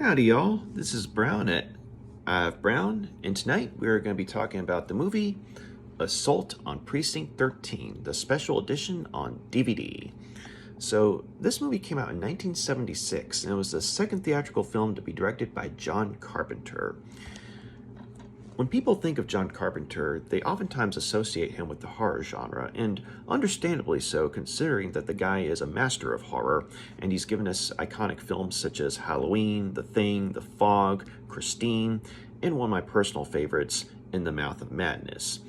Howdy, y'all. This is Brown at Brown, and tonight we're going to be talking about the movie Assault on Precinct 13, the special edition on DVD. So, this movie came out in 1976, and it was the second theatrical film to be directed by John Carpenter. When people think of John Carpenter, they oftentimes associate him with the horror genre, and understandably so, considering that the guy is a master of horror, and he's given us iconic films such as Halloween, The Thing, The Fog, Christine, and one of my personal favorites, In the Mouth of Madness.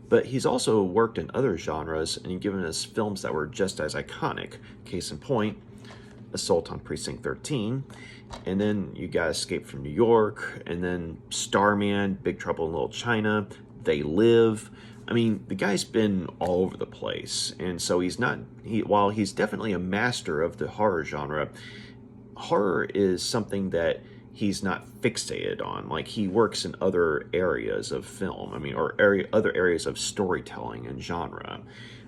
But he's also worked in other genres and given us films that were just as iconic. Case in point, Assault on Precinct 13, and then you got Escape from New York, and then Starman, Big Trouble in Little China, They Live. I mean, the guy's been all over the place, and so while he's definitely a master of the horror genre, horror is something that he's not fixated on. Like, he works in other areas of film, other areas of storytelling and genre,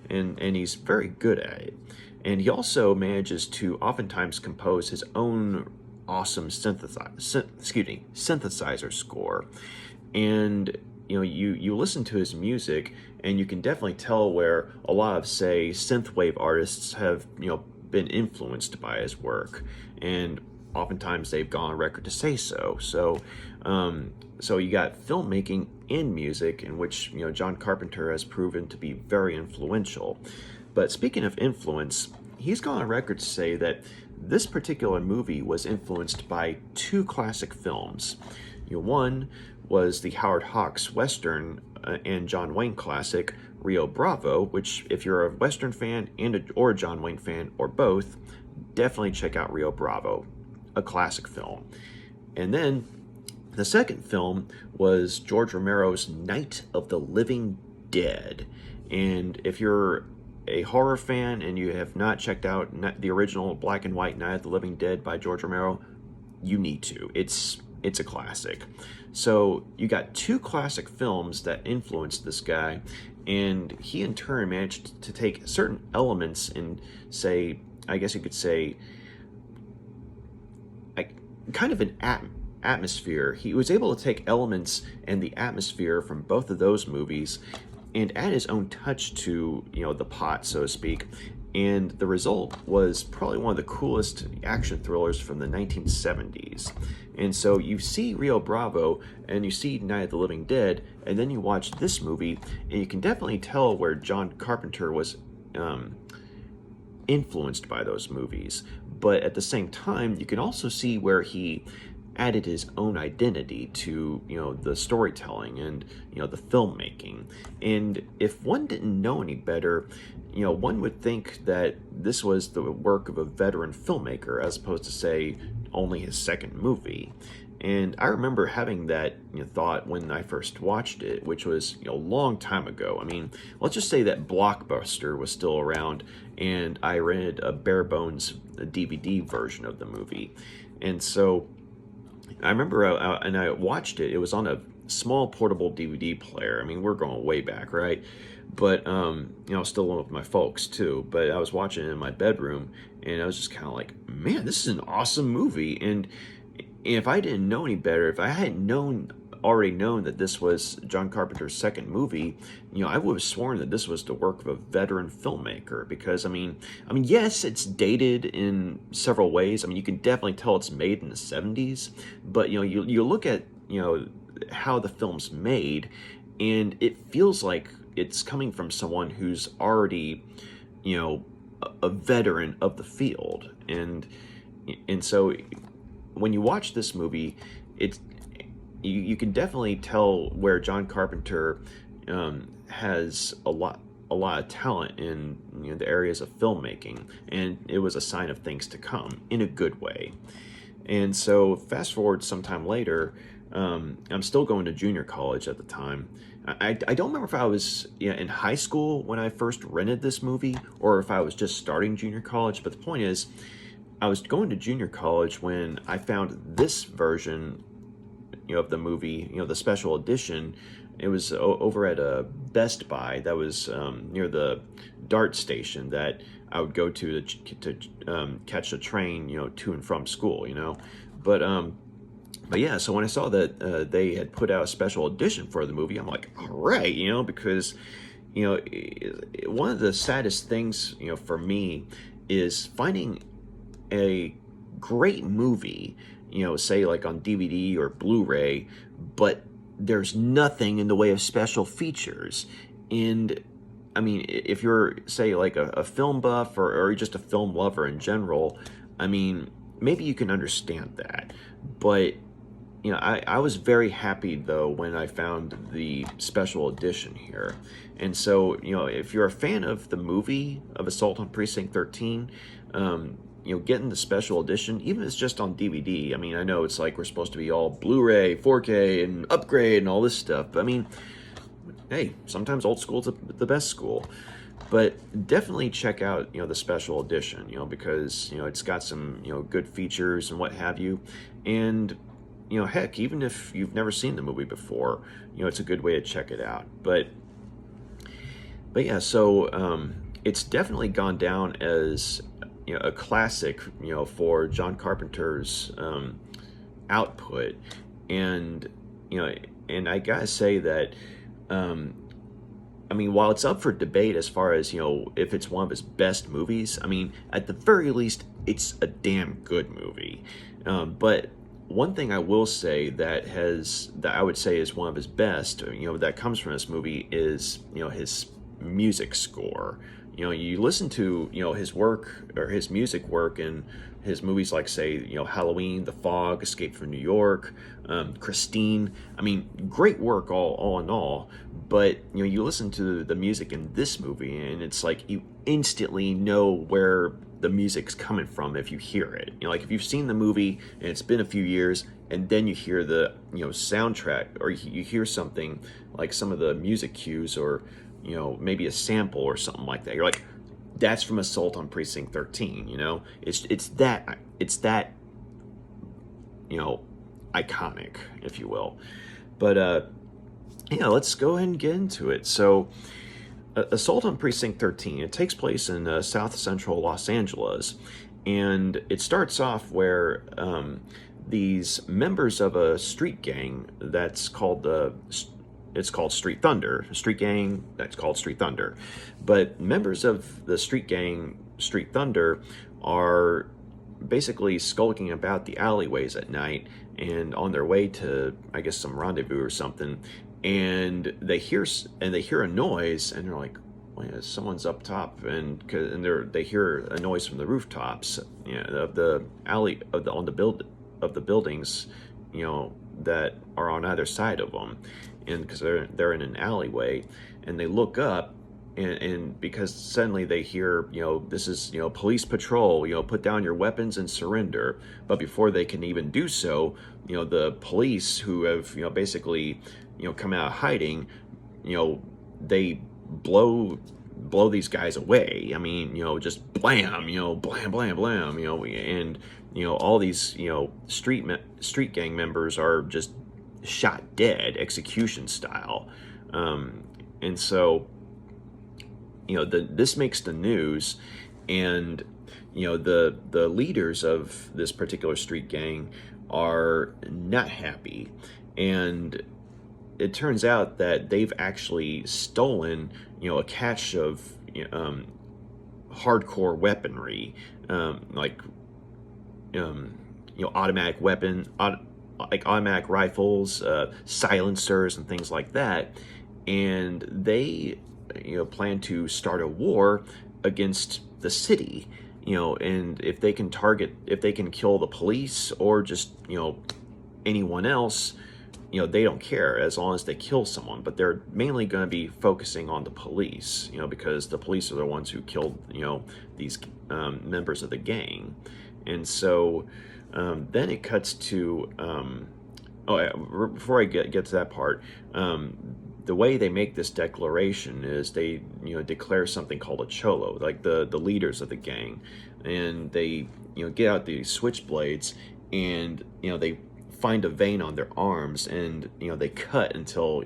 and he's very good at it. And he also manages to oftentimes compose his own awesome synthesizer score. And you listen to his music, and you can definitely tell where a lot of, say, synthwave artists have been influenced by his work, and oftentimes they've gone on record to say so. So you got filmmaking and music, in which John Carpenter has proven to be very influential. But speaking of influence, he's gone on record to say that this particular movie was influenced by two classic films. One was the Howard Hawks Western and John Wayne classic, Rio Bravo, which, if you're a Western fan or a John Wayne fan, or both, definitely check out Rio Bravo, a classic film. And then the second film was George Romero's Night of the Living Dead. And if you're a horror fan and you have not checked out the original black and white Night of the Living Dead by George Romero, you need to. It's a classic. So you got two classic films that influenced this guy, and he in turn managed to take certain elements and say, I guess you could say, kind of an atmosphere. He was able to take elements and the atmosphere from both of those movies and add his own touch to, the pot, so to speak. And the result was probably one of the coolest action thrillers from the 1970s. And so you see Rio Bravo and you see Night of the Living Dead, and then you watch this movie, and you can definitely tell where John Carpenter was influenced by those movies. But at the same time, you can also see where he added his own identity to the storytelling and the filmmaking. And if one didn't know any better, one would think that this was the work of a veteran filmmaker as opposed to, say, only his second movie. And I remember having that thought when I first watched it, which was a long time ago. I mean, let's just say that Blockbuster was still around, and I rented a bare bones DVD version of the movie. And so I remember and I watched it. It was on a small portable DVD player. I mean, we're going way back, right? But I was still living with my folks too. But I was watching it in my bedroom, and I was just kind of like, man, this is an awesome movie. And if I didn't know any better, if I hadn't already known that this was John Carpenter's second movie, I would have sworn that this was the work of a veteran filmmaker. Because I mean, yes, it's dated in several ways. I mean, you can definitely tell it's made in the 70s, but you look at how the film's made, and it feels like it's coming from someone who's already a veteran of the field, and so when you watch this movie, you can definitely tell where John Carpenter has a lot of talent in the areas of filmmaking, and it was a sign of things to come in a good way. And so fast forward sometime later, I'm still going to junior college at the time. I don't remember if I was in high school when I first rented this movie, or if I was just starting junior college, but the point is, I was going to junior college when I found this version of the movie, the special edition. It was over at a Best Buy that was near the DART station that I would go to catch a train, to and from school, But But yeah, so when I saw that they had put out a special edition for the movie, I'm like, all right, because one of the saddest things, for me is finding a great movie, say like on DVD or Blu-ray, but there's nothing in the way of special features. And I mean, if you're, say, like a film buff or just a film lover in general, I mean, maybe you can understand that. But I was very happy, though, when I found the special edition here. And so, if you're a fan of the movie of Assault on Precinct 13, getting the special edition, even if it's just on DVD, I mean, I know it's like we're supposed to be all Blu-ray, 4K, and upgrade and all this stuff, but I mean, hey, sometimes old school's the best school. But definitely check out, the special edition, because, it's got some, good features and what have you. And heck, even if you've never seen the movie before, it's a good way to check it out. But yeah, so it's definitely gone down as a classic, for John Carpenter's output, and and I gotta say that, I mean, while it's up for debate as far as if it's one of his best movies, I mean, at the very least, it's a damn good movie. But one thing I will say that I would say is one of his best, that comes from this movie is, his music score. You listen to, his work or his music work in his movies like, say, Halloween, The Fog, Escape from New York, Christine. I mean, great work all in all. But, you listen to the music in this movie and it's like you instantly know where the music's coming from if you hear it. Like if you've seen the movie and it's been a few years and then you hear the, soundtrack, or you hear something like some of the music cues, or, maybe a sample or something like that. You're like, that's from Assault on Precinct 13, It's that, iconic, if you will. But, let's go ahead and get into it. So, Assault on Precinct 13, it takes place in south central Los Angeles, and it starts off where these members of a street gang that's called it's called Street Thunder. A street gang that's called Street Thunder. But members of the street gang Street Thunder are basically skulking about the alleyways at night and on their way to, I guess, some rendezvous or something. And they hear a noise, and they're like, "Wait, someone's up top," and they hear a noise from the rooftops, of the alley of the buildings, that are on either side of them, and because they're in an alleyway, and they look up, and because suddenly they hear, this is, police patrol, put down your weapons and surrender. But before they can even do so, the police, who have, basically, come out of hiding, they blow these guys away. I mean, just blam, blam, blam, blam, and, all these, street gang members are just shot dead, execution style. And so, this makes the news, and, the leaders of this particular street gang are not happy. And it turns out that they've actually stolen, a cache of hardcore weaponry, like automatic like automatic rifles, silencers, and things like that. And they, plan to start a war against the city. And if they can kill the police or just, anyone else, they don't care as long as they kill someone. But they're mainly going to be focusing on the police, because the police are the ones who killed, these members of the gang. And so then it cuts to, before I get to that part, the way they make this declaration is they, declare something called a cholo, like the leaders of the gang, and they, get out the switchblades, and, they find a vein on their arms, and, they cut until,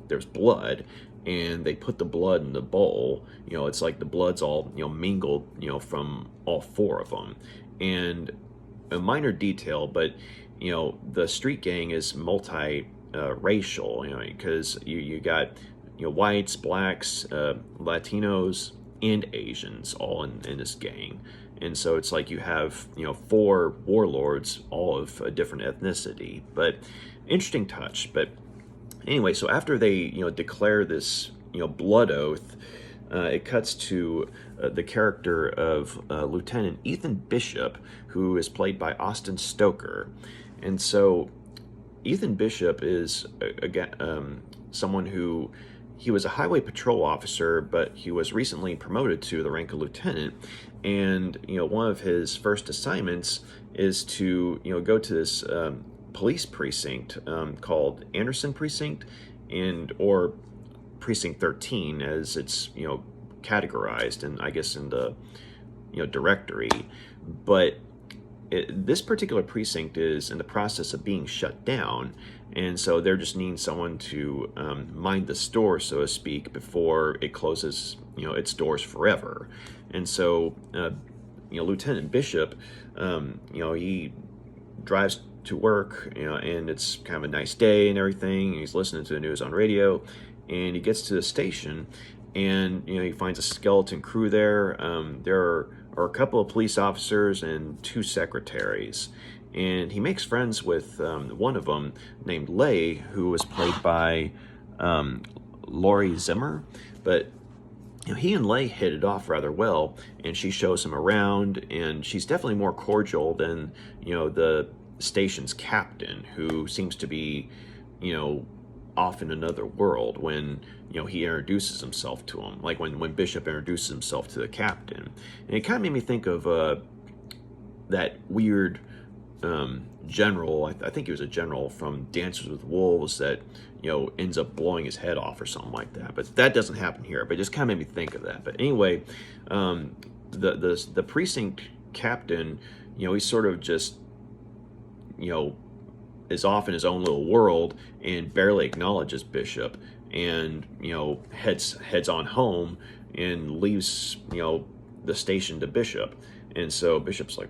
there's blood, and they put the blood in the bowl. It's like the blood's all, mingled, from all four of them. And a minor detail, but the street gang is multi racial, because you got whites, blacks, Latinos, and Asians all in this gang. And so it's like you have 4 warlords, all of a different ethnicity. But interesting touch. But anyway, so after they declare this blood oath, it cuts to the character of Lieutenant Ethan Bishop, who is played by Austin Stoker. And so Ethan Bishop is again someone who, he was a highway patrol officer, but he was recently promoted to the rank of lieutenant. And one of his first assignments is to go to this police precinct called Anderson Precinct, or Precinct 13, as it's categorized, and I guess in the directory. But this particular precinct is in the process of being shut down, and so they're just needing someone to mind the store, so to speak, before it closes its doors forever. And so Lieutenant Bishop, he drives to work, and it's kind of a nice day and everything. He's listening to the news on radio, and he gets to the station, and he finds a skeleton crew there. There are a couple of police officers and 2 secretaries, and he makes friends with one of them named Leigh, who was played by Laurie Zimmer. But he and Leigh hit it off rather well, and she shows him around, and she's definitely more cordial than the station's captain, who seems to be off in another world when he introduces himself to him, like when Bishop introduces himself to the captain. And it kind of made me think of that weird general, I think he was a general from Dances with Wolves, that ends up blowing his head off or something like that. But that doesn't happen here, but it just kind of made me think of that. But anyway, the precinct captain, he's sort of just is off in his own little world and barely acknowledges Bishop, and heads on home and leaves the station to Bishop. And so Bishop's like,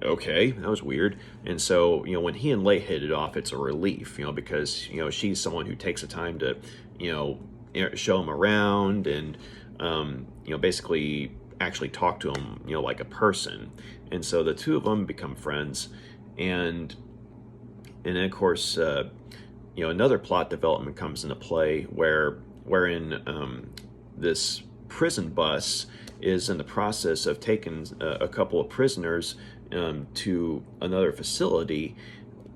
okay, that was weird. And so when he and Leigh hit it off, it's a relief, because she's someone who takes the time to show him around and basically actually talk to him like a person. And so the 2 of them become friends. And then, of course, another plot development comes into play wherein this prison bus is in the process of taking a couple of prisoners to another facility,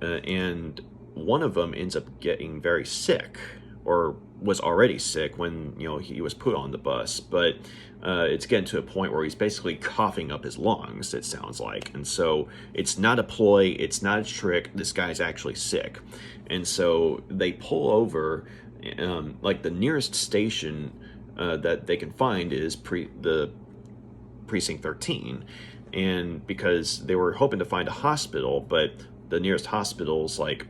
and one of them ends up getting very sick, or was already sick when he was put on the bus. But it's getting to a point where he's basically coughing up his lungs, it sounds like. And so it's not a ploy, it's not a trick, this guy's actually sick. And so they pull over, like the nearest station that they can find is the Precinct 13. And because they were hoping to find a hospital, but the nearest hospital's like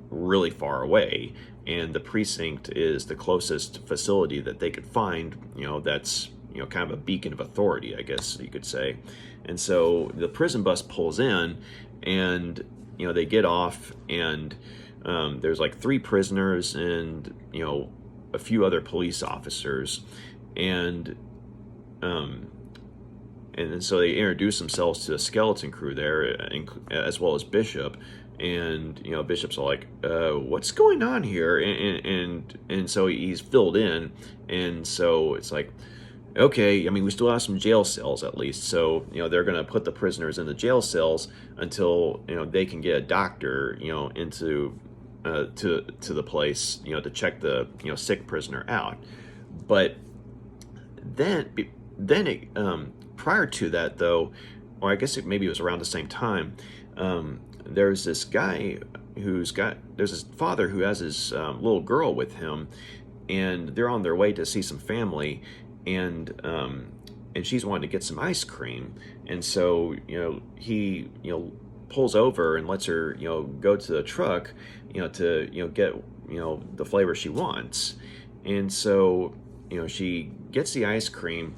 really far away, and the precinct is the closest facility that they could find, that's kind of a beacon of authority, I guess you could say. And so the prison bus pulls in, and they get off, and there's like 3 prisoners and a few other police officers, and then so they introduce themselves to the skeleton crew there, as well as Bishop. And Bishop's like, what's going on here? And so he's filled in. And so it's like, okay, I mean, we still have some jail cells at least. So they're going to put the prisoners in the jail cells until they can get a doctor into to the place to check the sick prisoner out. But then it, prior to that, though, or I guess maybe it was around the same time, there's this guy there's his father who has his little girl with him, and they're on their way to see some family, and she's wanting to get some ice cream. And so he pulls over and lets her go to the truck to get the flavor she wants. And so she gets the ice cream,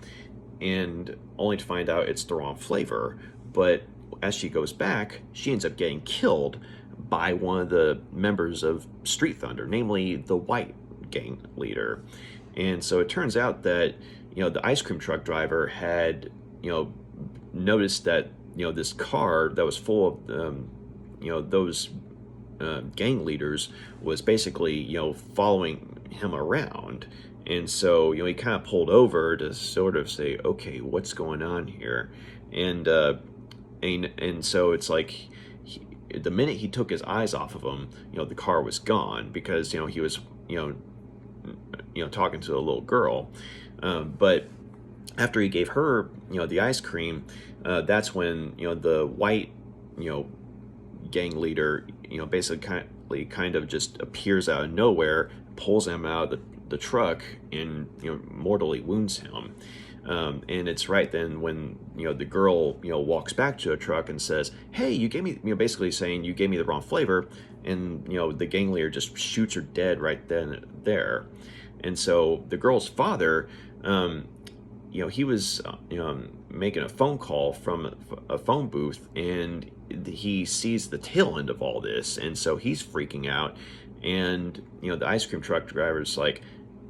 and only to find out it's the wrong flavor. But as she goes back, she ends up getting killed by one of the members of Street Thunder, namely the white gang leader. And so it turns out that, the ice cream truck driver had, noticed that, this car that was full of, those gang leaders was basically, following him around. And so, he kind of pulled over to sort of say, okay, what's going on here? And so it's like, the minute he took his eyes off of him, the car was gone because, he was, talking to a little girl. But after he gave her, the ice cream, that's when, the white, gang leader, basically kind of just appears out of nowhere, pulls him out of the truck and, mortally wounds him. And it's right then when, the girl, walks back to a truck and says, hey, you gave me, basically saying you gave me the wrong flavor. And, the gang leader just shoots her dead right then and there. And so the girl's father, he was, making a phone call from a phone booth, and he sees the tail end of all this. And so he's freaking out. And, the ice cream truck driver's like,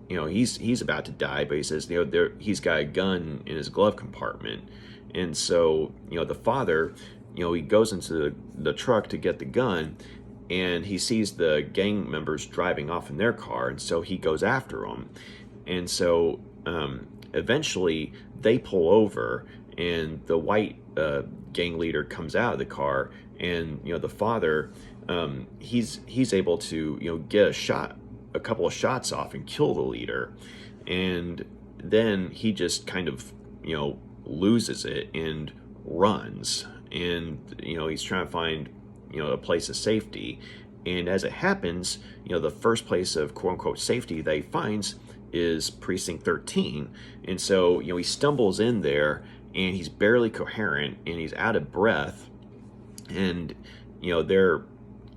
he's about to die, but he says, he's got a gun in his glove compartment. And so, the father, he goes into the truck to get the gun, and he sees the gang members driving off in their car, and so he goes after them. And so, eventually, they pull over, and the white gang leader comes out of the car, and, the father, he's able to, get a couple of shots off and kill the leader. And then he just kind of, loses it and runs. And, he's trying to find, a place of safety. And as it happens, the first place of quote unquote safety that he finds is Precinct 13. And so, he stumbles in there, and he's barely coherent, and he's out of breath. And, they're,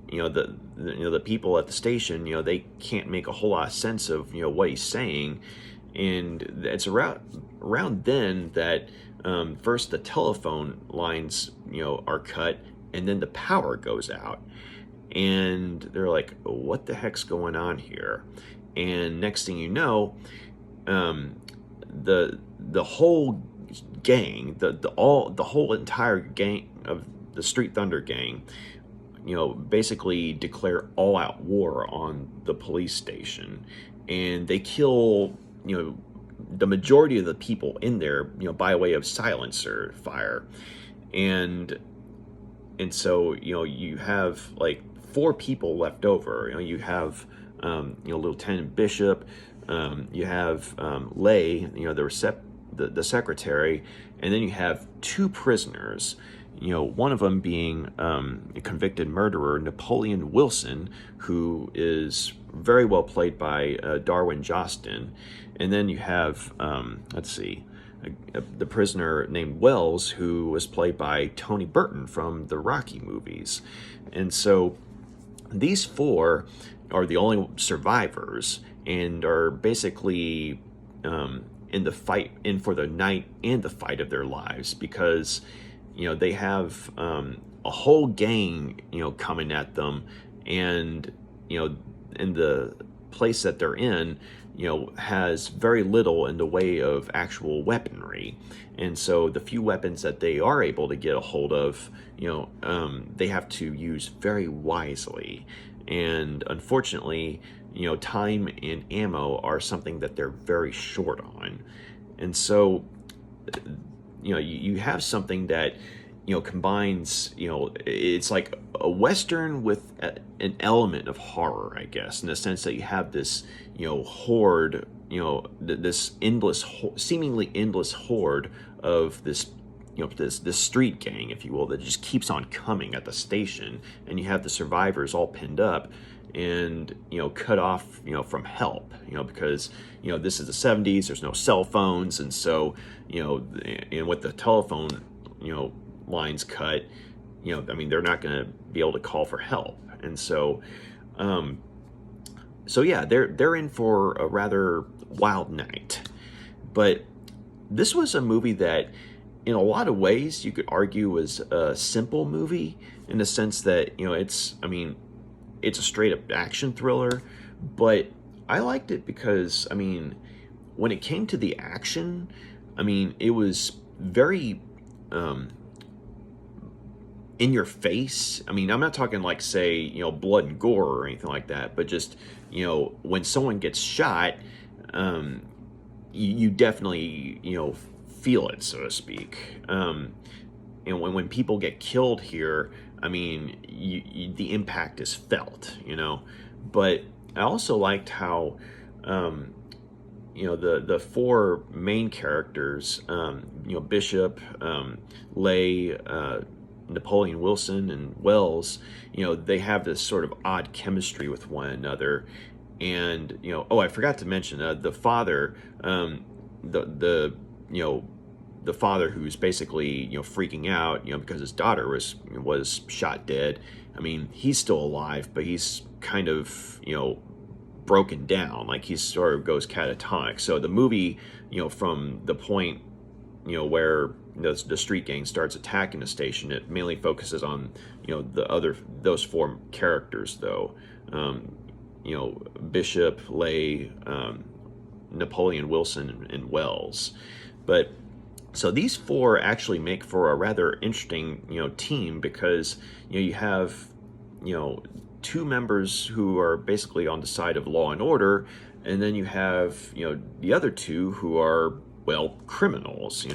the people at the station, they can't make a whole lot of sense of, what he's saying. And it's around then that first the telephone lines, are cut, and then the power goes out. And they're like, what the heck's going on here? And next thing you know, the whole gang, the whole entire gang of the Street Thunder gang, basically declare all-out war on the police station, and they kill, the majority of the people in there, by way of silencer fire. And so, you have like 4 people left over. You have, Lieutenant Bishop, you have Leigh, the secretary, and then you have 2 prisoners. One of them being a convicted murderer, Napoleon Wilson, who is very well played by Darwin Joston. And then you have, the prisoner named Wells, who was played by Tony Burton from the Rocky movies. And so these 4 are the only survivors and are basically in the fight, in for the night and the fight of their lives, because they have a whole gang, coming at them, and, in the place that they're in, has very little in the way of actual weaponry. And so the few weapons that they are able to get a hold of, they have to use very wisely. And unfortunately, time and ammo are something that they're very short on. And so, you have something that, combines, it's like a Western with an element of horror, I guess, in the sense that you have this, horde, this endless, seemingly endless horde of this, this street gang, if you will, that just keeps on coming at the station, and you have the survivors all pinned up and, cut off, from help, because, this is the 70s, there's no cell phones, and so, and with the telephone, lines cut, they're not going to be able to call for help. And so, yeah, they're in for a rather wild night. But this was a movie that, in a lot of ways, you could argue was a simple movie, in the sense that, it's a straight up action thriller, but I liked it because, when it came to the action, it was very in your face. I'm not talking like, say, blood and gore or anything like that, but just, when someone gets shot, you definitely, feel it, so to speak. And when people get killed here, the impact is felt, But I also liked how, the four main characters, Bishop, Leigh, Napoleon Wilson, and Wells, they have this sort of odd chemistry with one another. And, I forgot to mention, the father, the father who's basically, freaking out, because his daughter was shot dead. He's still alive, but he's kind of, broken down, like he sort of goes catatonic. So the movie, from the point, where the street gang starts attacking the station, it mainly focuses on, those four characters, though. Bishop, Leigh, Napoleon Wilson, and Wells. But so these four actually make for a rather interesting, team, because, you have, two members who are basically on the side of law and order, and then you have, the other two who are, well, criminals,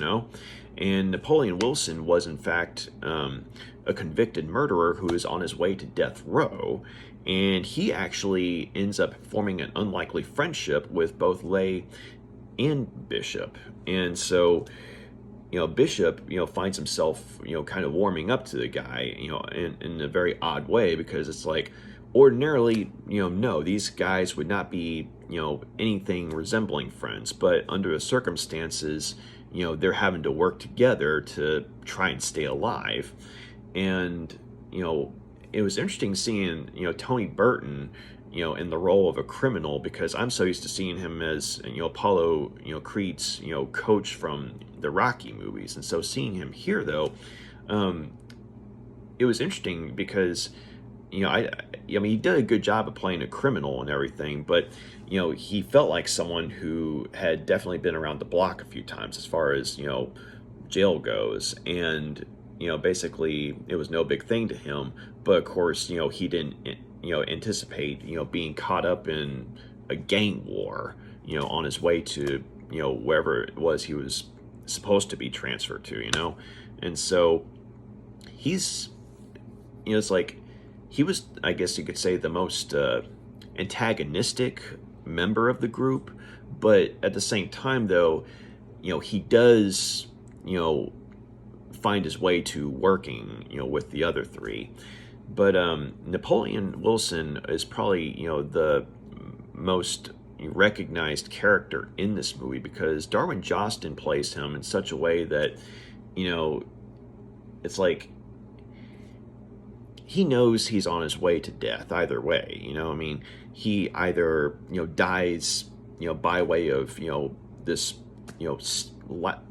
And Napoleon Wilson was, in fact, a convicted murderer who is on his way to death row, and he actually ends up forming an unlikely friendship with both Leigh and Bishop. And so, Bishop, finds himself, kind of warming up to the guy, in a very odd way, because it's like, ordinarily, no, these guys would not be, anything resembling friends, but under the circumstances, they're having to work together to try and stay alive. And, it was interesting seeing, Tony Burton, in the role of a criminal, because I'm so used to seeing him as, Apollo, Creed's, coach from the Rocky movies. And so seeing him here, though, it was interesting because, he did a good job of playing a criminal and everything, but, he felt like someone who had definitely been around the block a few times as far as, jail goes. And, basically it was no big thing to him, but of course, he didn't, anticipate, being caught up in a gang war, on his way to, wherever it was he was supposed to be transferred to, And so he's, it's like, he was, I guess you could say, the most antagonistic member of the group, but at the same time, though, he does, find his way to working, with the other three. But Napoleon Wilson is probably, the most recognized character in this movie, because Darwin Joston plays him in such a way that, it's like he knows he's on his way to death either way. He either, dies, by way of, this,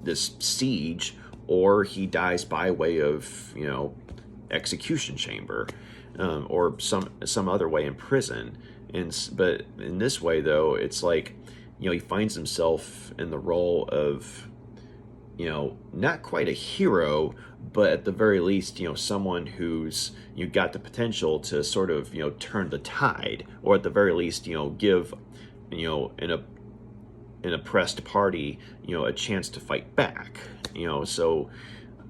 this siege, or he dies by way of, execution chamber, or some other way in prison. But in this way, though, it's like, he finds himself in the role of, not quite a hero, but at the very least, someone who's, got the potential to sort of, turn the tide, or at the very least, give, an oppressed party, a chance to fight back, So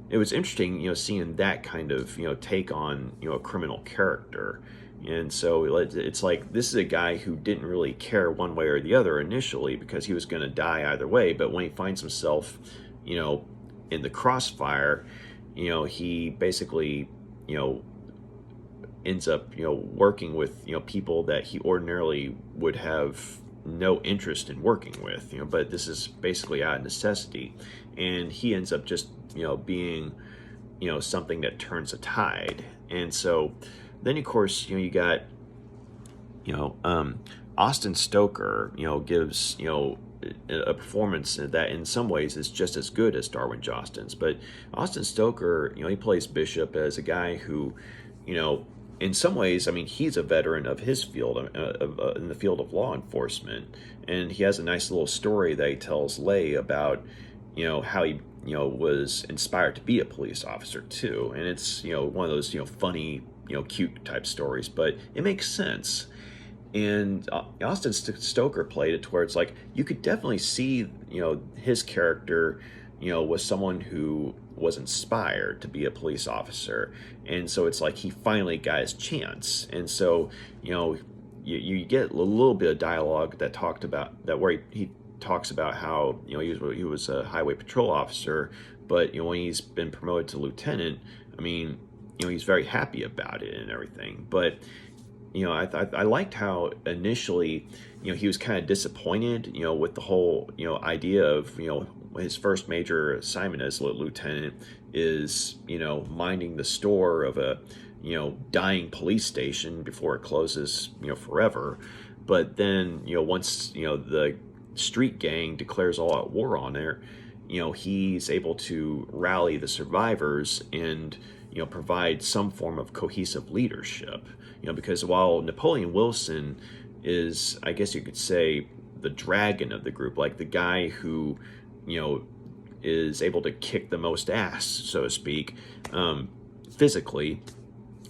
it was interesting, seeing that kind of, take on, a criminal character. And so it's like, this is a guy who didn't really care one way or the other initially, because he was going to die either way. But when he finds himself, in the crossfire, he basically, ends up, working with, people that he ordinarily would have no interest in working with, but this is basically out of necessity. And he ends up just, being, something that turns a tide. And so then, of course, you got, Austin Stoker, gives, a performance that in some ways is just as good as Darwin Joston's. But Austin Stoker, he plays Bishop as a guy who, you know, in some ways, I mean, he's a veteran of his field, in the field of law enforcement, and he has a nice little story that he tells Leigh about, how he, was inspired to be a police officer too, and it's, one of those, funny, cute type stories, but it makes sense. And Austin Stoker played it to where it's like you could definitely see, his character, was someone who was inspired to be a police officer, and so it's like he finally got his chance. And so, you get a little bit of dialogue that talked about that where he talks about how he was a highway patrol officer, but when he's been promoted to lieutenant, I mean, he's very happy about it and everything, but. I liked how initially, he was kind of disappointed, with the whole, idea of, his first major assignment as lieutenant is, minding the store of a, dying police station before it closes, forever. But then, once, the street gang declares all out war on there, he's able to rally the survivors and, provide some form of cohesive leadership. Because while Napoleon Wilson is, I guess you could say, the dragon of the group, like the guy who, is able to kick the most ass, so to speak, physically.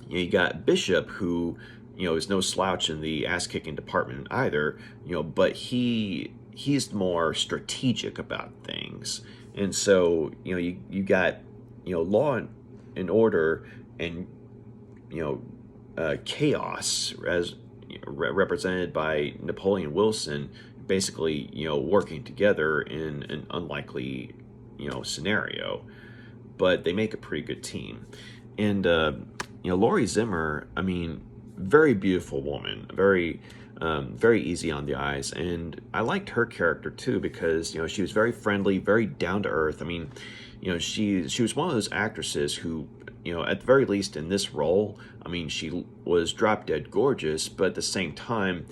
You got Bishop, who, is no slouch in the ass-kicking department either, but he's more strategic about things. And so, you got, law and order and, chaos as represented by Napoleon Wilson, basically, working together in an unlikely, scenario, but they make a pretty good team. And, Laurie Zimmer, I mean, very beautiful woman, very easy on the eyes. And I liked her character too, because, she was very friendly, very down to earth. I mean, she was one of those actresses who, at the very least in this role, I mean, she was drop dead gorgeous, but at the same time,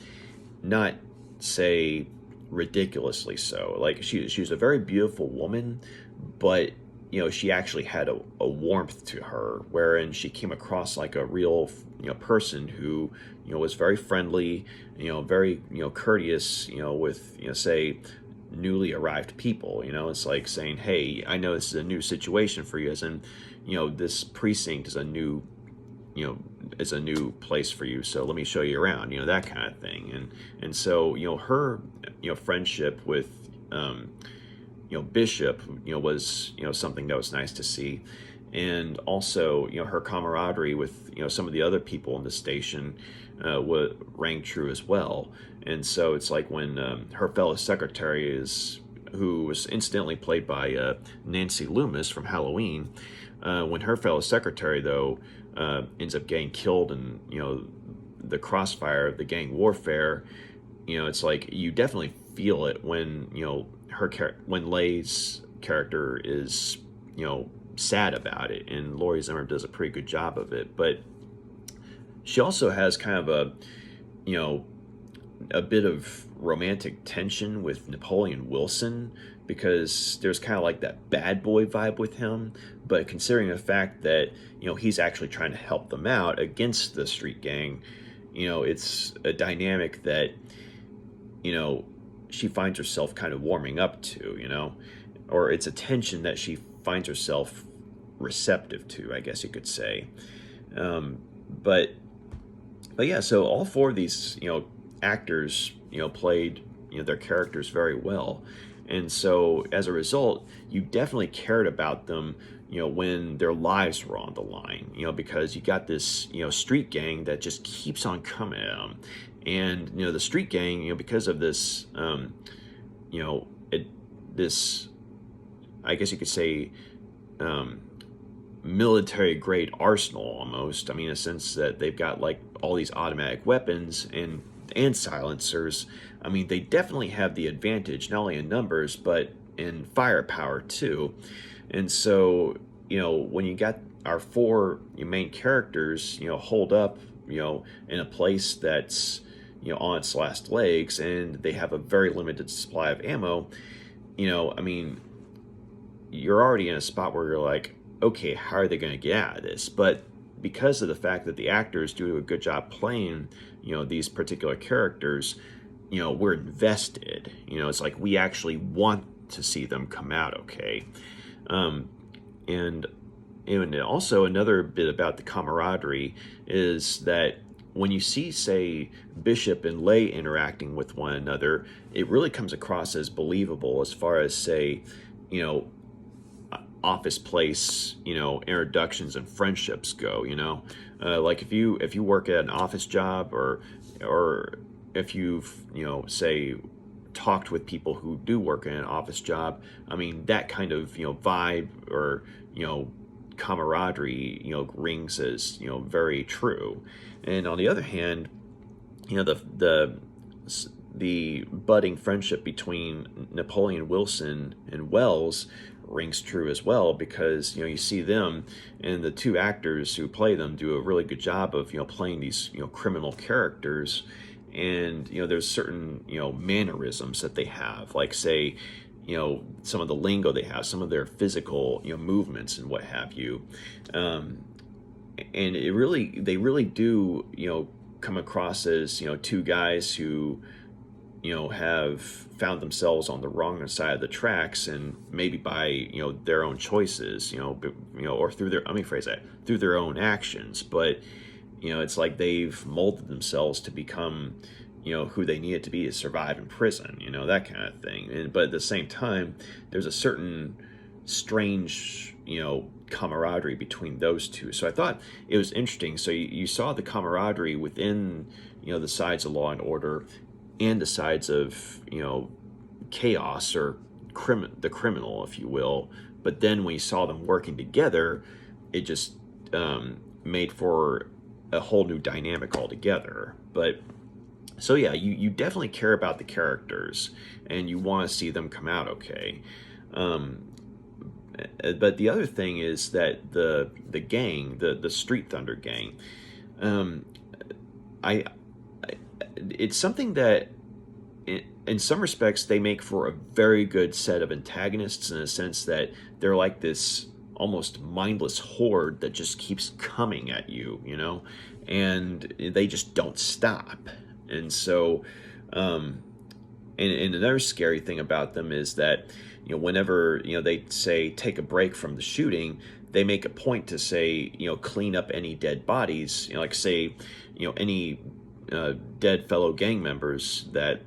not, say, ridiculously so. Like, she was a very beautiful woman, but, she actually had a warmth to her, wherein she came across like a real, person who, was very friendly, very, courteous, with, say, newly arrived people. It's like saying, hey, I know this is a new situation for you, as in, this precinct is a new place for you, so let me show you around, that kind of thing. And so, her, friendship with, Bishop, was, something that was nice to see. And also, her camaraderie with, some of the other people in the station, rang true as well. And so it's like when, her fellow secretary who was incidentally played by, Nancy Loomis from Halloween, when her fellow secretary, though, ends up getting killed in, the crossfire of the gang warfare, it's like you definitely feel it when, when Leigh's character is, sad about it, and Laurie Zimmer does a pretty good job of it. But she also has kind of a bit of romantic tension with Napoleon Wilson, because there's kind of like that bad boy vibe with him, but considering the fact that, he's actually trying to help them out against the street gang, it's a dynamic that, she finds herself kind of warming up to, or it's a tension that she finds herself receptive to, I guess you could say. But yeah, so all four of these, actors, played, their characters very well. And so as a result, you definitely cared about them, when their lives were on the line, because you got this, street gang that just keeps on coming at them. And, the street gang, because of this, this, I guess you could say, military grade arsenal almost. I mean, in a sense that they've got like all these automatic weapons and silencers. I mean, they definitely have the advantage, not only in numbers, but in firepower too. And so, when you got our four main characters, hold up, in a place that's, on its last legs, and they have a very limited supply of ammo, I mean, you're already in a spot where you're like, okay, how are they going to get out of this? But because of the fact that the actors do a good job playing, these particular characters, we're invested. It's like we actually want to see them come out okay. And also another bit about the camaraderie is that when you see, say, Bishop and Leigh interacting with one another, it really comes across as believable as far as, say, office place, introductions and friendships go. Like if you work at an office job, or if you've say talked with people who do work in an office job, I mean, that kind of vibe or camaraderie rings as very true. And on the other hand, the budding friendship between Napoleon Wilson and Wells rings true as well, because you see them, and the two actors who play them do a really good job of playing these criminal characters. And there's certain mannerisms that they have, like, say, some of the lingo they have, some of their physical movements and what have you, and they really do come across as two guys who have found themselves on the wrong side of the tracks, and maybe by their own choices, or through their, let me phrase that, through their own actions. But it's like they've molded themselves to become who they needed to be to survive in prison, that kind of thing. But at the same time, there's a certain strange camaraderie between those two. So I thought it was interesting. So you saw the camaraderie within the sides of Law and Order and the sides of chaos, or the criminal, if you will. But then when you saw them working together, it just made for a whole new dynamic altogether. But so yeah, you definitely care about the characters and you want to see them come out okay. But the other thing is that the gang, the Street Thunder gang, it's something that in some respects they make for a very good set of antagonists, in a sense that they're like this almost mindless horde that just keeps coming at you, and they just don't stop. And so, and another scary thing about them is that, whenever, they say take a break from the shooting, they make a point to say, clean up any dead bodies, like, say, any dead fellow gang members that,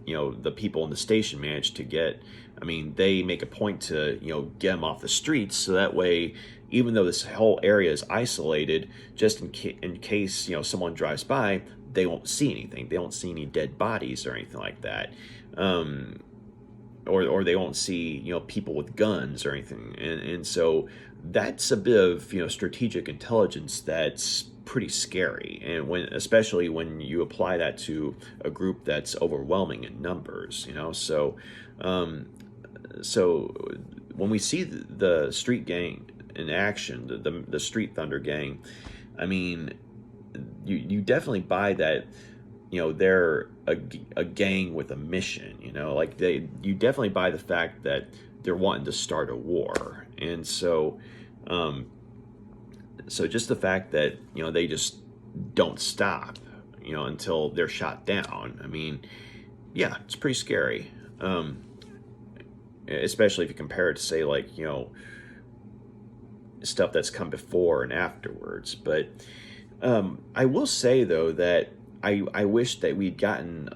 the people in the station managed to get. I mean, they make a point to, get them off the streets, so that way, even though this whole area is isolated, just in case, someone drives by, they won't see anything. They won't see any dead bodies or anything like that. Or they won't see, people with guns or anything. And so that's a bit of, strategic intelligence that's pretty scary. And especially when you apply that to a group that's overwhelming in numbers, So, so when we see the street gang in action, the Street Thunder gang, I mean, you definitely buy that, they're a gang with a mission, like you definitely buy the fact that they're wanting to start a war. And so, so just the fact that, they just don't stop, until they're shot down. I mean, yeah, it's pretty scary. Especially if you compare it to, say, like, stuff that's come before and afterwards. But I will say, though, that I wish that we'd gotten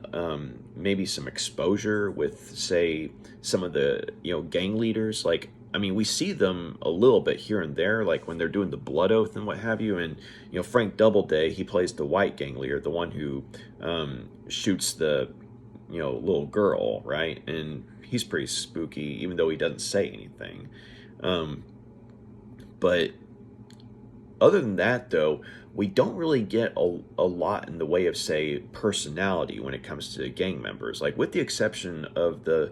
maybe some exposure with, say, some of the gang leaders. Like, I mean, we see them a little bit here and there, like when they're doing the blood oath and what have you. And Frank Doubleday, he plays the white gang leader, the one who shoots the little girl, right? And he's pretty spooky, even though he doesn't say anything. But other than that, though, we don't really get a lot in the way of, say, personality when it comes to gang members. Like, with the exception of the,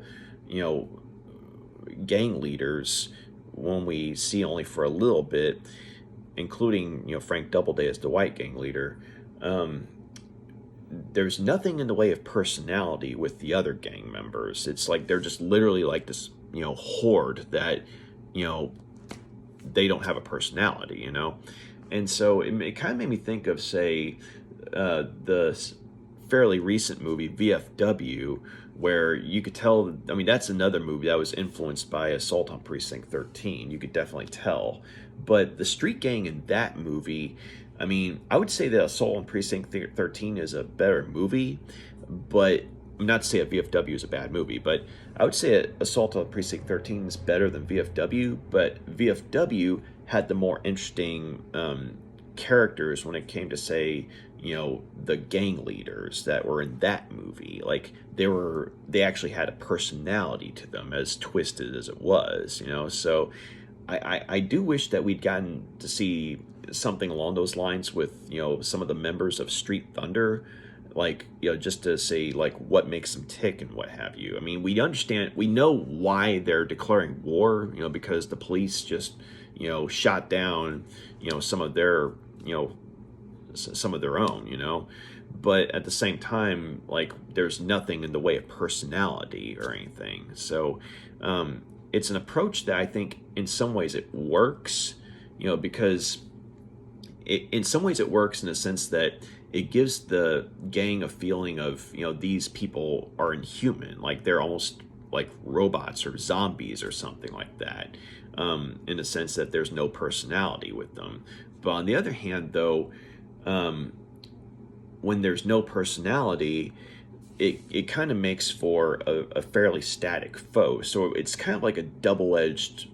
gang leaders, when we see only for a little bit, including, Frank Doubleday as the white gang leader, there's nothing in the way of personality with the other gang members. It's like they're just literally like this, horde that, they don't have a personality, And so it kind of made me think of, say, the fairly recent movie VFW, where you could tell. I mean, that's another movie that was influenced by Assault on Precinct 13. You could definitely tell. But the street gang in that movie, I mean, I would say that Assault on Precinct 13 is a better movie, but I'm not to say that VFW is a bad movie, but I would say that Assault on Precinct 13 is better than VFW, but VFW had the more interesting characters when it came to, say, the gang leaders that were in that movie. Like, they actually had a personality to them, as twisted as it was. So I do wish that we'd gotten to see something along those lines with some of the members of Street Thunder, like, just to say, like, what makes them tick and what have you. I mean, we know why they're declaring war, because the police just shot down some of their own. But at the same time, like, there's nothing in the way of personality or anything. So it's an approach that I think in some ways it works, because in some ways it works in the sense that it gives the gang a feeling of, these people are inhuman, like they're almost like robots or zombies or something like that, in the sense that there's no personality with them. But on the other hand, though, when there's no personality, it kind of makes for a fairly static foe. So it's kind of like a double-edged,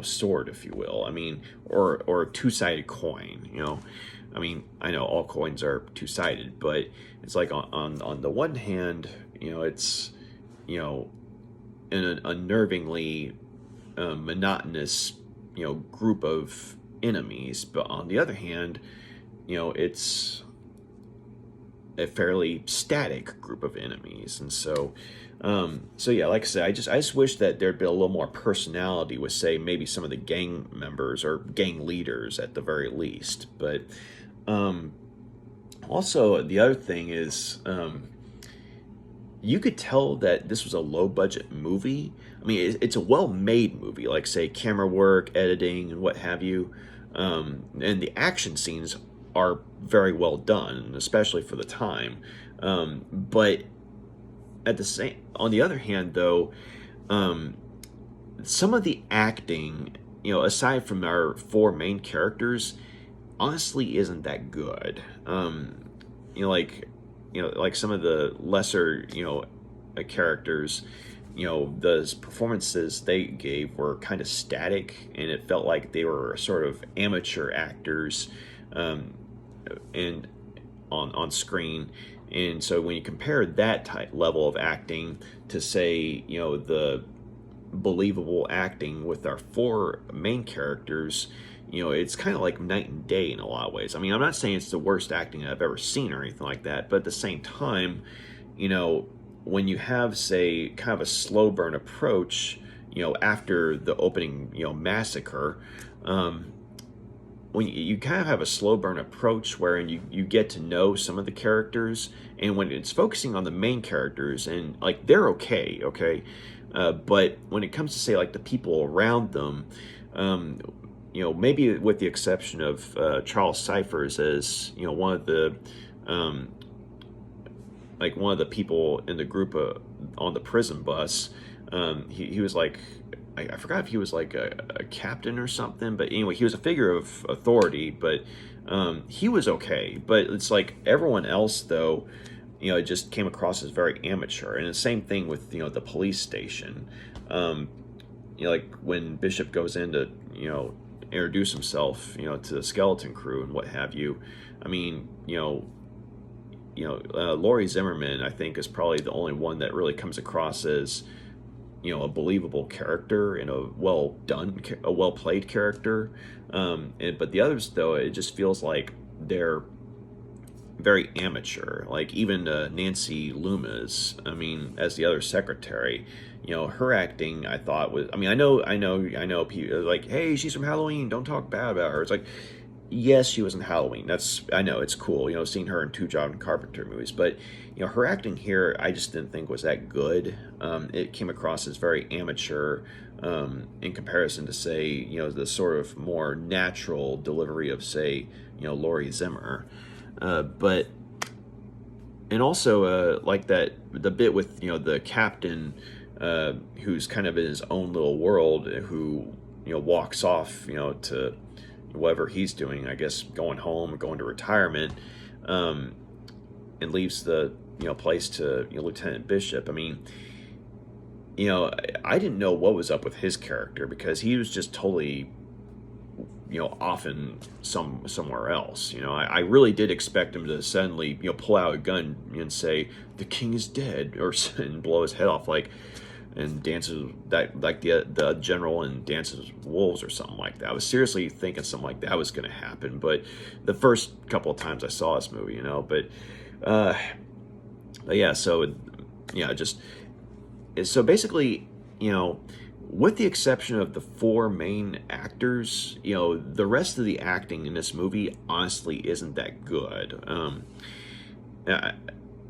sword, if you will. I mean, or a two-sided coin. I mean, I know all coins are two-sided, but it's like on the one hand, it's an unnervingly monotonous group of enemies, but on the other hand, it's a fairly static group of enemies. And so yeah, like I said, I just wish that there'd been a little more personality with, say, maybe some of the gang members or gang leaders at the very least. But also the other thing is, you could tell that this was a low budget movie. I mean, it's a well-made movie, like, say, camera work, editing, and what have you. And the action scenes are very well done, especially for the time. But on the other hand, though, some of the acting, aside from our four main characters, honestly isn't that good. Like some of the lesser, characters, the performances they gave were kind of static, and it felt like they were sort of amateur actors, and on screen. And so when you compare that level of acting to, say, the believable acting with our four main characters, it's kind of like night and day in a lot of ways. I mean, I'm not saying it's the worst acting I've ever seen or anything like that, but at the same time, when you have, say, kind of a slow burn approach, after the opening, massacre, when you kind of have a slow burn approach wherein you get to know some of the characters, and when it's focusing on the main characters, and, like, they're okay, but when it comes to, say, like, the people around them, maybe with the exception of Charles Cyphers as, one of the people in the group on the prison bus, he was like, I forgot if he was like a captain or something, but anyway, he was a figure of authority, but he was okay. But it's like everyone else, though, it just came across as very amateur. And the same thing with, the police station. Like when Bishop goes in to, introduce himself, to the skeleton crew and what have you. I mean, Laurie Zimmerman, I think, is probably the only one that really comes across as, a believable character and a well played character. But the others, though, it just feels like they're very amateur. Like even Nancy Loomis, I mean, as the other secretary, her acting, I thought was, I mean, I know people are like, hey, she's from Halloween, don't talk bad about her. It's like, yes, she was in Halloween. I know it's cool, seeing her in two John Carpenter movies, but her acting here, I just didn't think was that good. It came across as very amateur in comparison to, say, the sort of more natural delivery of, say, Laurie Zimmer. But and also like that the bit with the captain, who's kind of in his own little world, who walks off to whatever he's doing, I guess going home or going to retirement, and leaves the place to Lieutenant Bishop. I mean, I didn't know what was up with his character, because he was just totally off in somewhere else. I really did expect him to suddenly pull out a gun and say the king is dead, or and blow his head off and dances that like the general and Dances with Wolves or something like that. I was seriously thinking something like that was going to happen, but the first couple of times I saw this movie, but yeah, so just so basically, with the exception of the four main actors, the rest of the acting in this movie honestly isn't that good.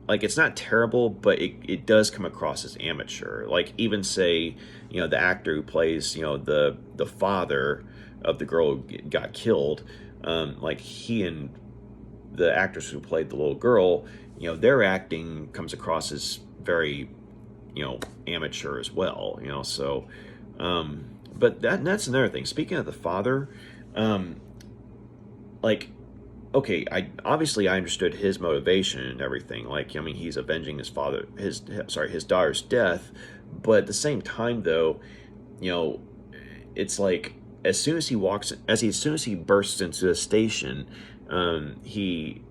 Like, it's not terrible, but it does come across as amateur. Like, even, say, the actor who plays, the father of the girl who got killed, like, he and the actress who played the little girl, their acting comes across as very, amateur as well, so, but that's another thing. Speaking of the father, like, okay, I understood his motivation and everything. Like, I mean, he's avenging his daughter's death, but at the same time, though, it's like as soon as he bursts into the station, he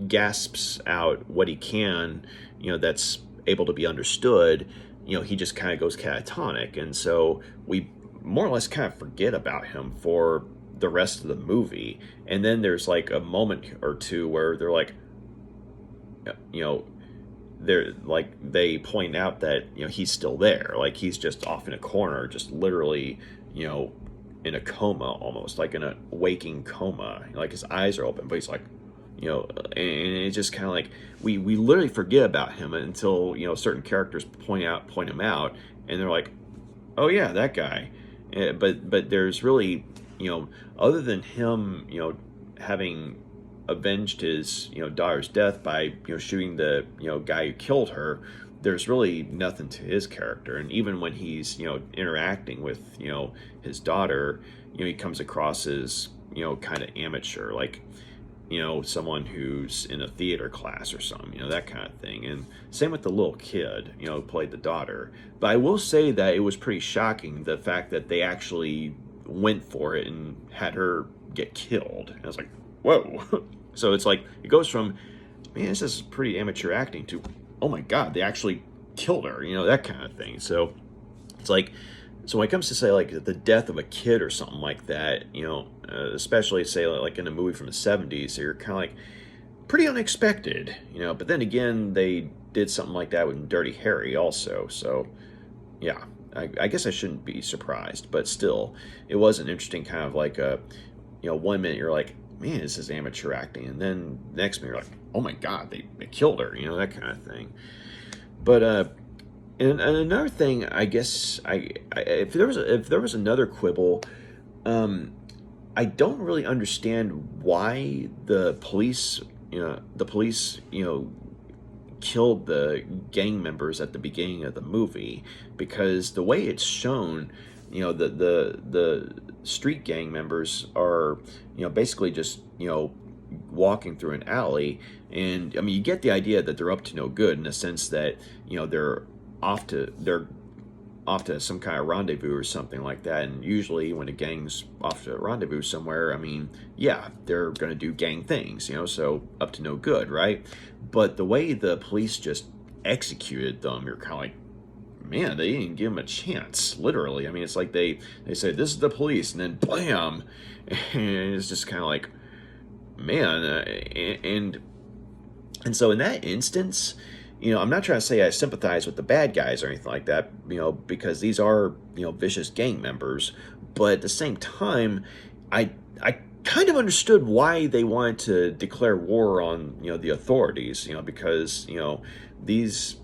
gasps out what he can, that's able to be understood. He just kind of goes catatonic, and so we more or less kind of forget about him for the rest of the movie. And then there's like a moment or two where they're like, they point out that he's still there, like he's just off in a corner, just literally in a coma, almost like in a waking coma, like his eyes are open, but he's like, and it's just kind of like we literally forget about him until certain characters point him out, and they're like, oh yeah, that guy. But there's really, other than him, having avenged his, daughter's death by, shooting the, guy who killed her, there's really nothing to his character. And even when he's, interacting with, his daughter, he comes across as, kind of amateur, like, someone who's in a theater class or something, that kind of thing. And same with the little kid, who played the daughter. But I will say that it was pretty shocking, the fact that they actually went for it and had her get killed. And I was like, whoa. So it's like, it goes from, man, this is pretty amateur acting, to, oh my God, they actually killed her, that kind of thing. So it's like, so when it comes to, say, like the death of a kid or something like that, especially, say, like in a movie from the 70s, you're kind of like pretty unexpected, but then again, they did something like that with Dirty Harry also. So yeah, I guess I shouldn't be surprised, but still, it was an interesting kind of like a, 1 minute you're like, man, this is amateur acting, and then the next minute you're like, oh my God, they killed her, that kind of thing. But and another thing, I guess, if there was another quibble, I don't really understand why the police killed the gang members at the beginning of the movie, because the way it's shown, the street gang members are, basically just, walking through an alley, and I mean, you get the idea that they're up to no good, in the sense that, they're off to some kind of rendezvous or something like that. And usually when a gang's off to a rendezvous somewhere, I mean, yeah, they're going to do gang things, so up to no good, right? But the way the police just executed them, you're kind of like, man, they didn't give them a chance, literally. I mean, it's like they say, this is the police, and then blam, and it's just kind of like, man, and so in that instance, I'm not trying to say I sympathize with the bad guys or anything like that, because these are, vicious gang members. But at the same time, I kind of understood why they wanted to declare war on, the authorities, because, these,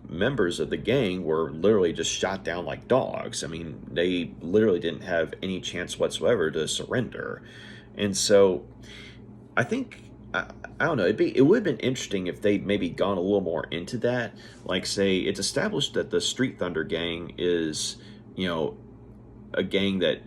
members of the gang were literally just shot down like dogs. I mean, they literally didn't have any chance whatsoever to surrender. And so I think, I don't know, it would have been interesting if they'd maybe gone a little more into that. Like, say, it's established that the Street Thunder gang is, a gang that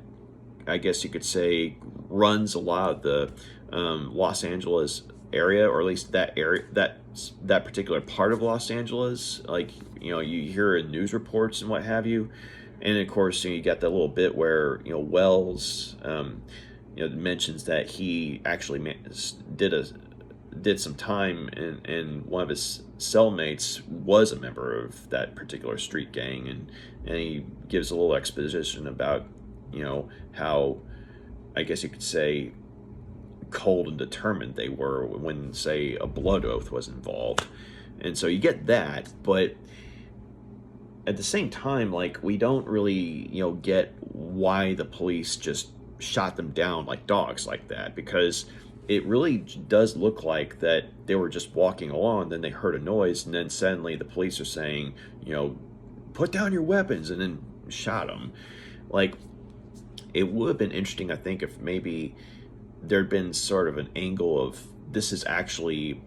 I guess you could say runs a lot of the Los Angeles area, or at least that area, that particular part of Los Angeles. Like, you hear in news reports and what have you. And of course, you got that little bit where Wells mentions that he actually did some time, and one of his cellmates was a member of that particular street gang, and he gives a little exposition about how, I guess you could say, cold and determined they were when, say, a blood oath was involved. And so you get that, but at the same time, like, we don't really get why the police just shot them down like dogs like that, because it really does look like that they were just walking along, then they heard a noise, and then suddenly the police are saying, put down your weapons, and then shot them. Like, it would have been interesting, I think, if maybe there'd been sort of an angle of this is actually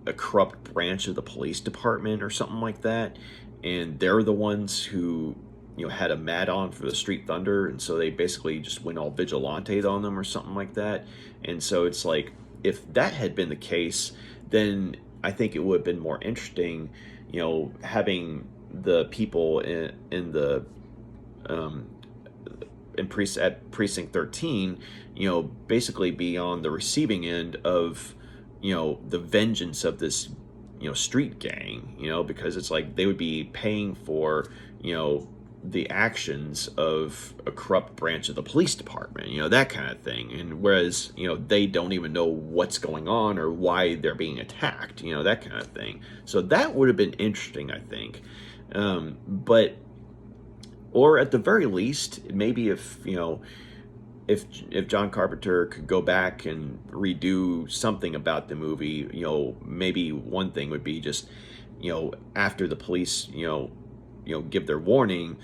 a corrupt branch of the police department or something like that, and they're the ones who had a mad on for the Street Thunder, and so they basically just went all vigilante on them or something like that. And so it's like, if that had been the case, then I think it would have been more interesting, having the people in the at Precinct 13, basically be on the receiving end of, the vengeance of this, street gang, because it's like they would be paying for, the actions of a corrupt branch of the police department, that kind of thing. And whereas, they don't even know what's going on or why they're being attacked, that kind of thing. So that would have been interesting, I think. But, or at the very least, maybe if John Carpenter could go back and redo something about the movie, maybe one thing would be just, after the police, give their warning,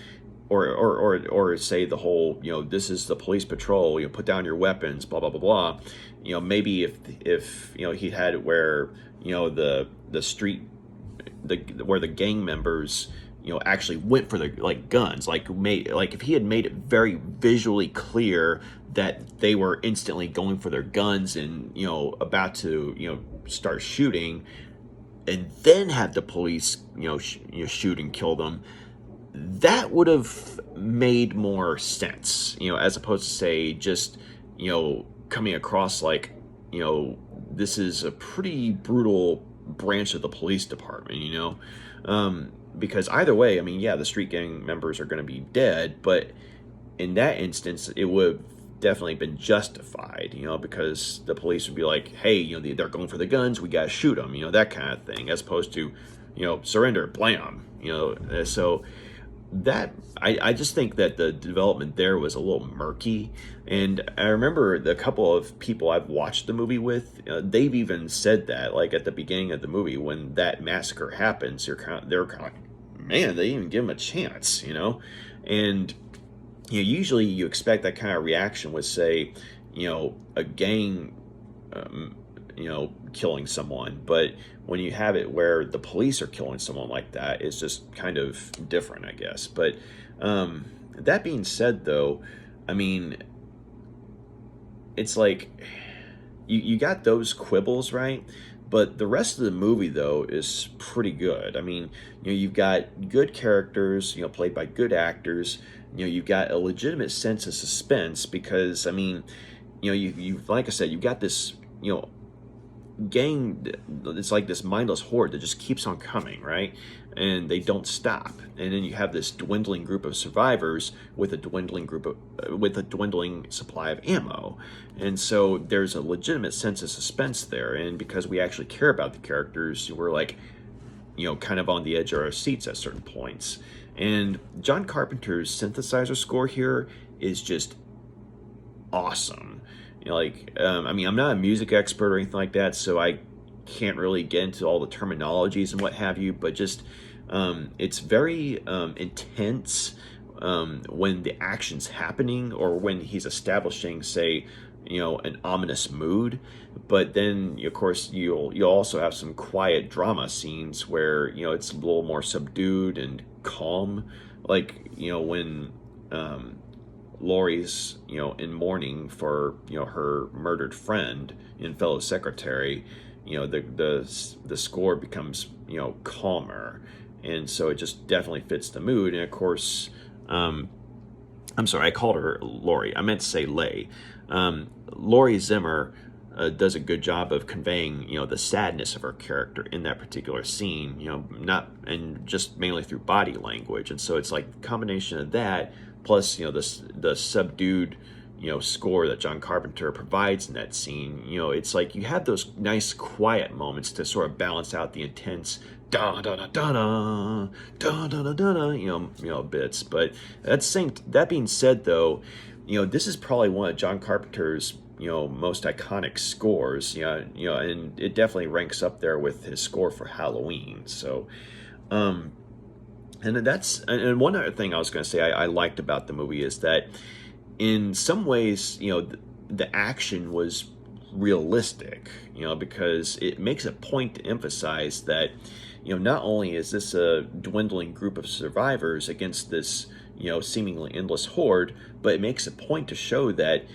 or say the whole, this is the police patrol, put down your weapons, blah, blah, blah, blah. Maybe if he had it where, the street, where the gang members, actually went for the guns, if he had made it very visually clear that they were instantly going for their guns and about to start shooting, and then have the police shoot and kill them, that would have made more sense, as opposed to, say, just coming across like this is a pretty brutal branch of the police department, because either way, I mean, yeah, the street gang members are going to be dead, but in that instance, it would have definitely been justified, because the police would be like, hey, they're going for the guns, we got to shoot them, that kind of thing, as opposed to, surrender, blam, so that, I just think that the development there was a little murky. And I remember the couple of people I've watched the movie with, they've even said that, like, at the beginning of the movie, when that massacre happens, they're kind of like, man, they didn't even give him a chance, and usually you expect that kind of reaction with, say, a gang killing someone, but when you have it where the police are killing someone like that, it's just kind of different, I guess. But that being said, though, I mean, it's like you got those quibbles, right? But the rest of the movie, though, is pretty good. I mean, you've got good characters, played by good actors. You've got a legitimate sense of suspense because, I mean, you like I said, you've got this, gang. It's like this mindless horde that just keeps on coming, right? And they don't stop. And then you have this dwindling group of survivors with a dwindling supply of ammo. And so there's a legitimate sense of suspense there. And because we actually care about the characters, we're like, kind of on the edge of our seats at certain points. And John Carpenter's synthesizer score here is just awesome. like, I mean, I'm not a music expert or anything like that, so I can't really get into all the terminologies and what have you, but just it's very intense when the action's happening or when he's establishing, say, an ominous mood. But then, of course, you'll also have some quiet drama scenes where it's a little more subdued and calm, like when Laurie's in mourning for her murdered friend and fellow secretary. The score becomes calmer, and so it just definitely fits the mood. And of course, I'm sorry, I called her Laurie. I meant to say Leigh. Laurie Zimmer does a good job of conveying, the sadness of her character in that particular scene, not, and just mainly through body language. And so it's like a combination of that, plus, the subdued, score that John Carpenter provides in that scene. It's like you have those nice quiet moments to sort of balance out the intense da da da da da da da da da bits. But that being said, though, this is probably one of John Carpenter's most iconic scores. And it definitely ranks up there with his score for Halloween. So, and one other thing I was going to say I liked about the movie is that in some ways, the action was realistic, because it makes a point to emphasize that, not only is this a dwindling group of survivors against this, seemingly endless horde, but it makes a point to show that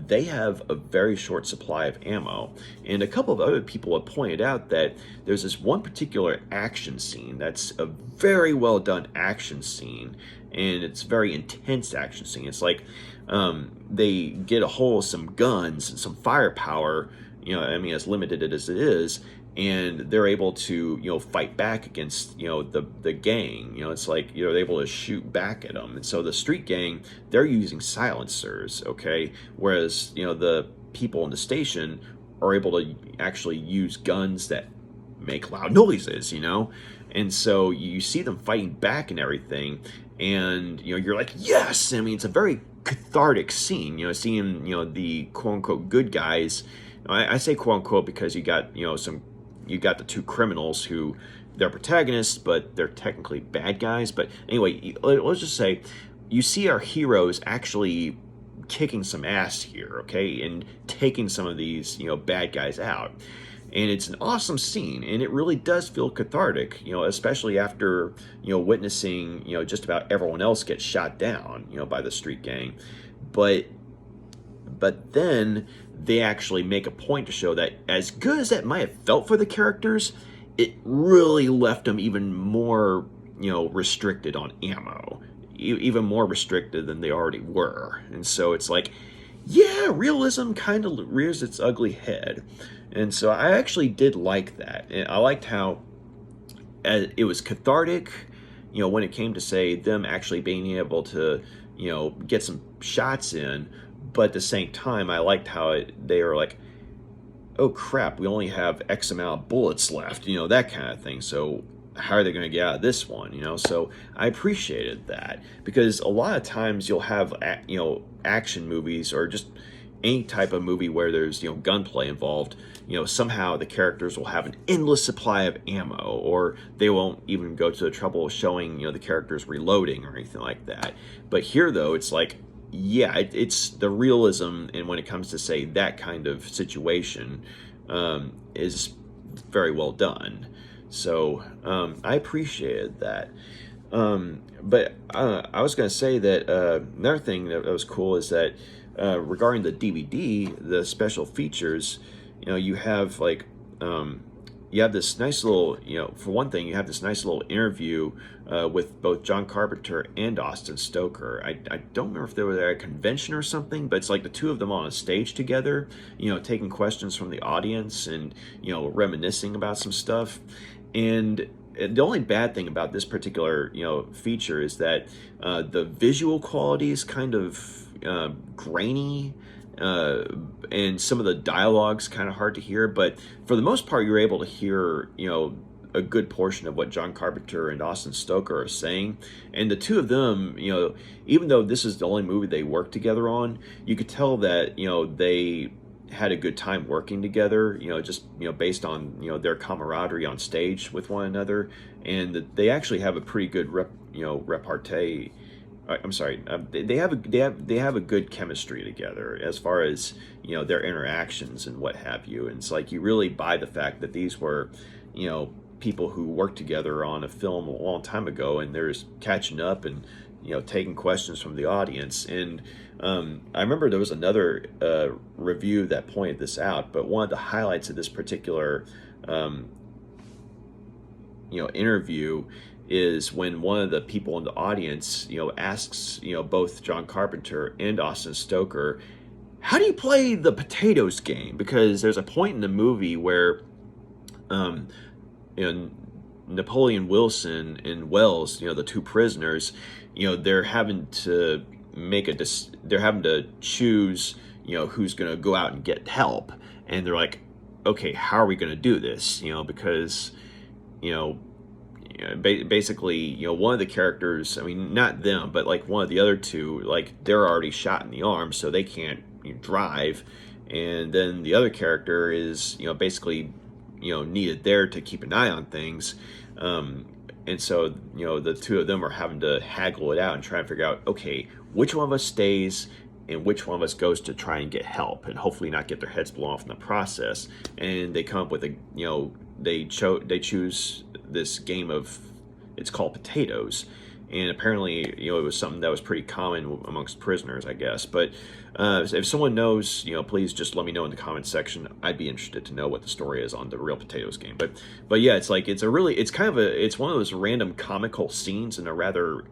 they have a very short supply of ammo. And a couple of other people have pointed out that there's this one particular action scene that's a very well done action scene, and it's a very intense action scene. It's like they get a hold of some guns and some firepower, as limited as it is, and they're able to fight back against the gang. It's like they're able to shoot back at them. And so the street gang, they're using silencers, okay, whereas the people in the station are able to actually use guns that make loud noises. And so you see them fighting back and everything, and you're like, yes. I mean, it's a very cathartic scene, seeing the quote-unquote good guys. I say quote-unquote because you got the two criminals who they're protagonists, but they're technically bad guys. But anyway, let's just say you see our heroes actually kicking some ass here, okay, and taking some of these bad guys out. And it's an awesome scene, and it really does feel cathartic, especially after witnessing just about everyone else get shot down by the street gang. But then they actually make a point to show that as good as that might have felt for the characters, it really left them even more restricted on ammo, even more restricted than they already were. And so it's like, yeah, realism kind of rears its ugly head. And so I actually did like that. And I liked how it was cathartic, when it came to, say, them actually being able to, get some shots in. But at the same time, I liked how they were like, oh crap, we only have X amount of bullets left, that kind of thing. So how are they going to get out of this one, So I appreciated that, because a lot of times you'll have, action movies or just any type of movie where there's, gunplay involved, somehow the characters will have an endless supply of ammo, or they won't even go to the trouble of showing, the characters reloading or anything like that. But here, though, it's like, yeah, it's the realism, and when it comes to, say, that kind of situation, is very well done. So I appreciated that. But I was going to say that another thing that was cool is that regarding the DVD, the special features, you have like you have this nice little, for one thing, you have this nice little interview with both John Carpenter and Austin Stoker. I don't remember if they were at a convention or something, but it's like the two of them on a stage together, taking questions from the audience and, reminiscing about some stuff. And the only bad thing about this particular, feature is that the visual quality is kind of grainy, and some of the dialogue's kind of hard to hear. But for the most part, you're able to hear, a good portion of what John Carpenter and Austin Stoker are saying. And the two of them, even though this is the only movie they worked together on, you could tell that, they had a good time working together, just, based on, their camaraderie on stage with one another. And that they actually have a pretty good repartee. I'm sorry. They have a good chemistry together as far as their interactions and what have you. And it's like you really buy the fact that these were, people who worked together on a film a long time ago, and they're just catching up and taking questions from the audience. And I remember there was another review that pointed this out, but one of the highlights of this particular interview is when one of the people in the audience, asks, both John Carpenter and Austin Stoker, how do you play the potatoes game? Because there's a point in the movie where, Napoleon Wilson and Wells, the two prisoners, they're having to they're having to choose, who's going to go out and get help. And they're like, okay, how are we going to do this? Because, basically, one of the characters, I mean, not them, but like one of the other two, like they're already shot in the arm, so they can't drive. And then the other character is, basically, needed there to keep an eye on things. And so, the two of them are having to haggle it out and try and figure out, okay, which one of us stays and which one of us goes to try and get help and hopefully not get their heads blown off in the process. And they come up with they choose this game of, it's called potatoes. And apparently, it was something that was pretty common amongst prisoners, I guess. But if someone knows, please just let me know in the comments section. I'd be interested to know what the story is on the real potatoes game. But yeah, it's like, it's one of those random comical scenes in a rather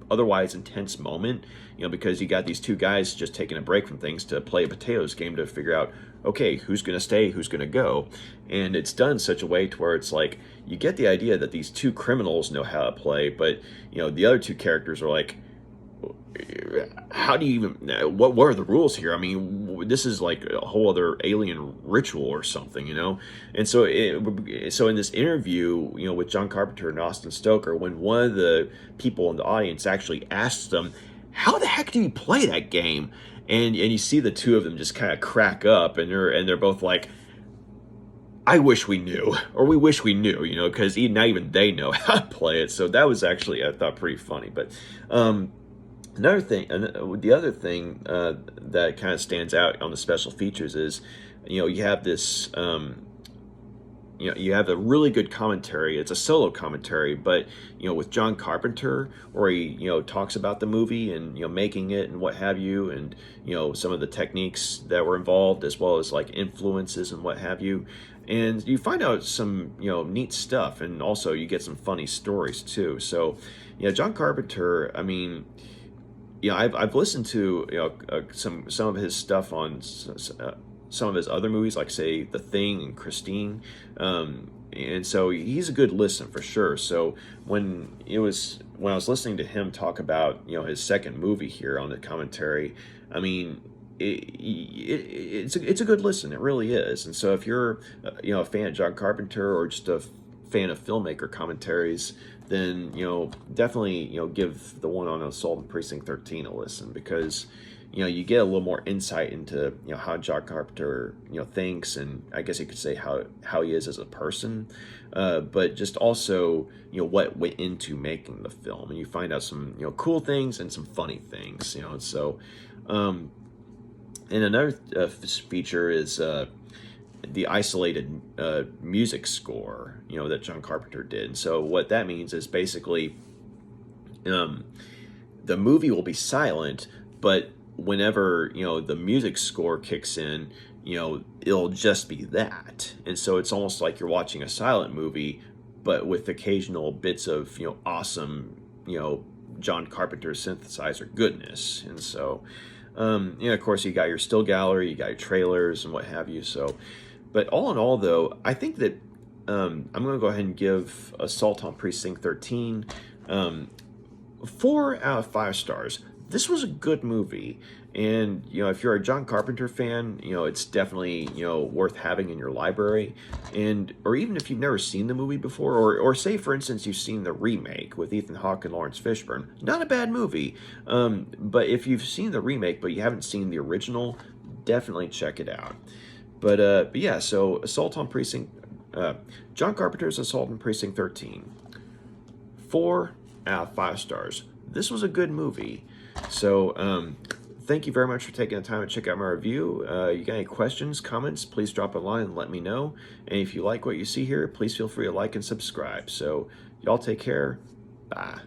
otherwise intense moment, because you got these two guys just taking a break from things to play a potatoes game to figure out, okay, who's going to stay, who's going to go. And it's done in such a way to where it's like, you get the idea that these two criminals know how to play, but, the other two characters are like, how do you even, what are the rules here? I mean, this is like a whole other alien ritual or something, And so so in this interview, with John Carpenter and Austin Stoker, when one of the people in the audience actually asks them, how the heck do you play that game? And you see the two of them just kind of crack up, and they're both like, I wish we knew, or we wish we knew, because not even they know how to play it. So that was actually, I thought, pretty funny. But the other thing that kind of stands out on the special features is, you have this, you have a really good commentary. It's a solo commentary, but, with John Carpenter, where he, talks about the movie and, making it and what have you, and, some of the techniques that were involved, as well as like influences and what have you. And you find out some, neat stuff, and also you get some funny stories too. So, John Carpenter, I mean, I've listened to, some of his stuff on some of his other movies, like say The Thing and Christine, and so he's a good listen for sure. So when I was listening to him talk about his second movie here on the commentary, I mean, it's a good listen. It really is. And so if you're a fan of John Carpenter or just a fan of filmmaker commentaries, then definitely give the one on Assault on Precinct 13 a listen, because you get a little more insight into how John Carpenter thinks, and I guess you could say how he is as a person, but just also what went into making the film, and you find out some cool things and some funny things, so and another feature is the isolated music score that John Carpenter did. And so what that means is basically the movie will be silent, but whenever the music score kicks in, it'll just be that. And so it's almost like you're watching a silent movie, but with occasional bits of awesome John Carpenter synthesizer goodness. And so of course you got your still gallery, you got your trailers and what have you. So, but all in all though, I think that I'm going to go ahead and give Assault on Precinct 13 4 out of 5 stars. This was a good movie, And, if you're a John Carpenter fan, it's definitely, worth having in your library. And, or even if you've never seen the movie before, or say, for instance, you've seen the remake with Ethan Hawke and Lawrence Fishburne. Not a bad movie. But if you've seen the remake, but you haven't seen the original, definitely check it out. But yeah, so John Carpenter's Assault on Precinct 13. 4 out of 5 stars. This was a good movie. So, thank you very much for taking the time to check out my review. You got any questions, comments, please drop a line and let me know. And if you like what you see here, please feel free to like and subscribe. So, y'all take care. Bye.